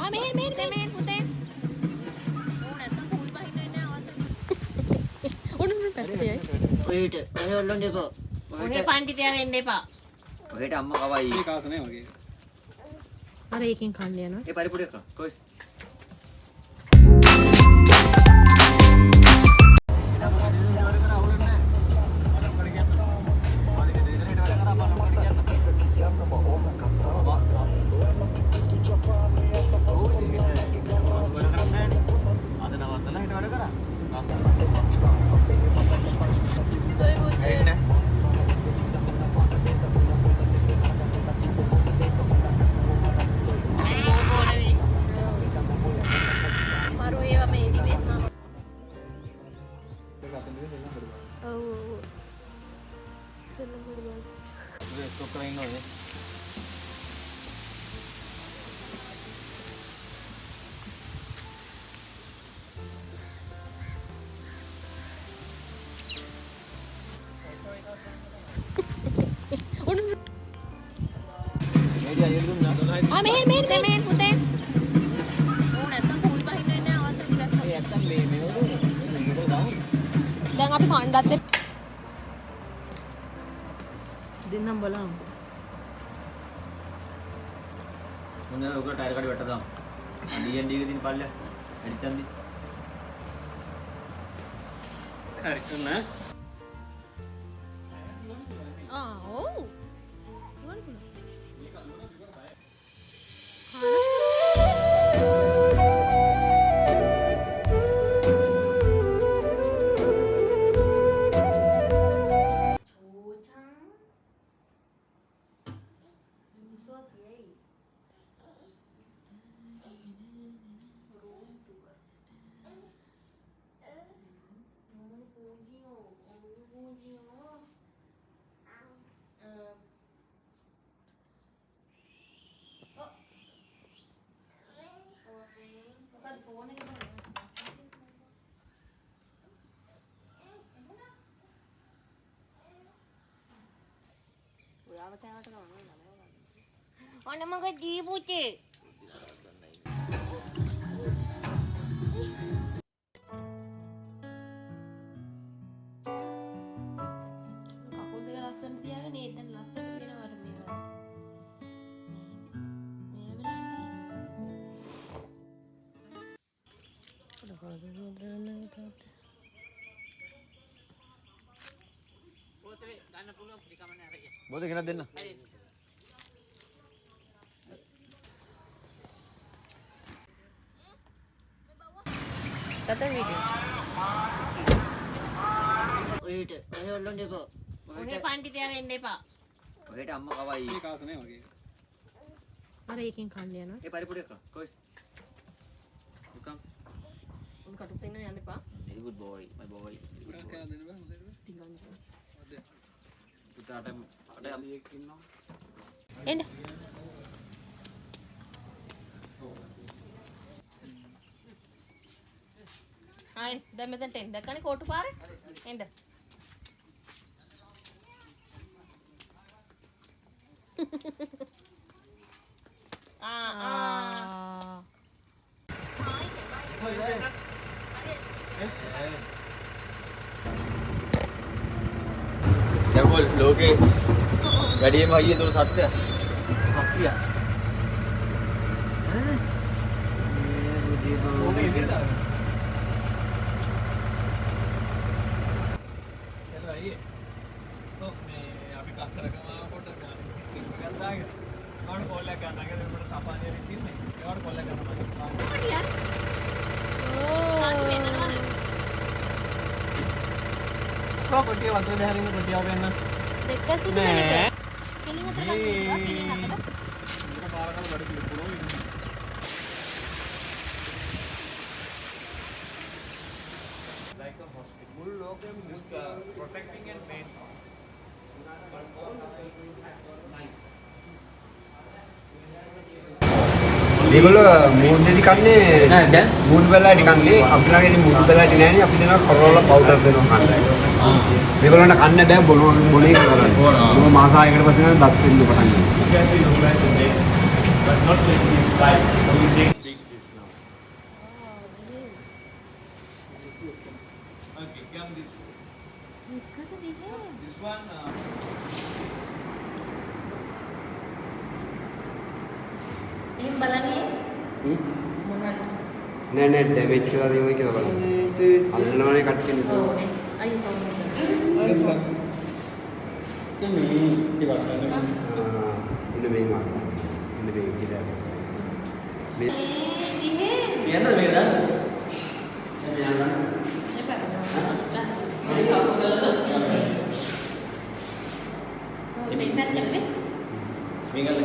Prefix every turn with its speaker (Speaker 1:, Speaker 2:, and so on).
Speaker 1: ආ මෙහෙන් පුතේ. ඕන නැත්තම් පූල් බහින්න එන්නේ අවශ්‍යද? ඔන්න පැත්තේ යයි.
Speaker 2: ඔයට ඔය ඔල්ලන්න එපා.
Speaker 1: ඔහේ පණ්ඩිතයා වෙන්න එපා.
Speaker 2: ඔහෙට අම්මා කවයි.
Speaker 3: මේ කාස නෑ වගේ.
Speaker 1: අර එකෙන් කන්න යනවා.
Speaker 2: ඒ පරිපුඩිය කරා. කොයි?
Speaker 1: ආ මෙහෙන් පුතේ. ඕන නැත්තම් පූල් බහින්න එන්නේ අවශ්‍යද ගැස්ස. ඒ නැත්තම් මේ දැන් අපි කණ්ඩත් දෙන්නම් බලමු.
Speaker 2: මොනවා ඔක ටයර් කඩ වැට්ට දාමු. DND එකේ තියෙන පල්ලෙ. එඩිටන්දි.
Speaker 3: හරි නෑ.
Speaker 1: ආ ඔව්. Mana makan di buce? Aku tega lasan tiada ni, dan lasan bina baru mewah. Mewah berarti. Udah kalau begitu nak kata.
Speaker 2: බෝතේ ගෙනත් දෙන්න.
Speaker 1: Kata video.
Speaker 2: ඔයට ඔය ඔල්ලන්න එපා.
Speaker 1: ඔහේ පණ්ඩිතයා වෙන්න එපා.
Speaker 2: ඔහෙට අම්මා කවයි.
Speaker 3: මේ කාස නෑ වගේ.
Speaker 1: අර එකෙන් කන්න යනවා.
Speaker 2: ඒ පරිපුඩිය කරා. කොයි? දුකම්.
Speaker 1: උන් කටුසෙන්න යන්න එපා.
Speaker 2: Very good boy, my boy.
Speaker 3: ගොඩක් කෑ දෙන්න බෑ හොඳට.
Speaker 1: ටිකක්.
Speaker 2: පුතාට අඩලියෙක් ඉන්නවා.
Speaker 1: එන්න. ආයි දැන් මෙතනට එන්න. දැක්කනේ කෝටු පාරේ? එන්න.
Speaker 2: දැන් ලෝකේ වැඩිම අයියේ දුර සත්‍ය 600ක්.
Speaker 3: ඕනේ ඉතින් එලා අයියේ. તો මේ අපි කතරගම පොඩ්ඩක් සිත් එකක් දාගෙන ආවන කෝල් එකක් ගන්න නැගලා මට සපානිය ඉතින්නේ. ඒවට කෝල් එකක් ගන්න මම. කොටිය වතුර දැහැරින්න කොටිය වෙන්න.
Speaker 1: දෙක සුදු වෙනක. කෙලින් අතට ගන්නවා කෙලින් අතට.
Speaker 3: ඉතන පාරකල වැඩ පිළිපොරෝ ඉන්නේ. Like a hospital. Full local protecting and pain.
Speaker 4: මේගොල්ලෝ මූඩ් දෙදි කන්නේ
Speaker 2: නෑ දැන්
Speaker 4: මූඩ් බැලලා ටිකන්නේ අපිලාගේ ඉතින් මූඩ් බැලලා ඉතින් නෑනේ අපි දෙනවා කරෝලා පවුඩර් දෙනවා කන්න. මේගොල්ලන්ට කන්න බෑ බොනේ කරන්නේ. මොකද මාස 6කට පස්සේ නම් දත් වෙන්න පටන් ගන්නවා.
Speaker 3: We take this now. Okay, come this way. This one.
Speaker 1: එහෙන් බලන්නේ මොනවද?
Speaker 4: නෑ නෑ ඩැමේජ් වෙලා තියෙනවා කියලා බලන්න. අල්ලනවනේ කට්ටිය නේද?
Speaker 1: ඔව් නේ. අයියෝ
Speaker 4: ඉන්න මේ මාත්. ඉන්න මේ විදිහට. මේ
Speaker 2: කියන්නද මේක දාන්න?
Speaker 1: මේ පැත්තෙන්නේ
Speaker 2: මේකල්ල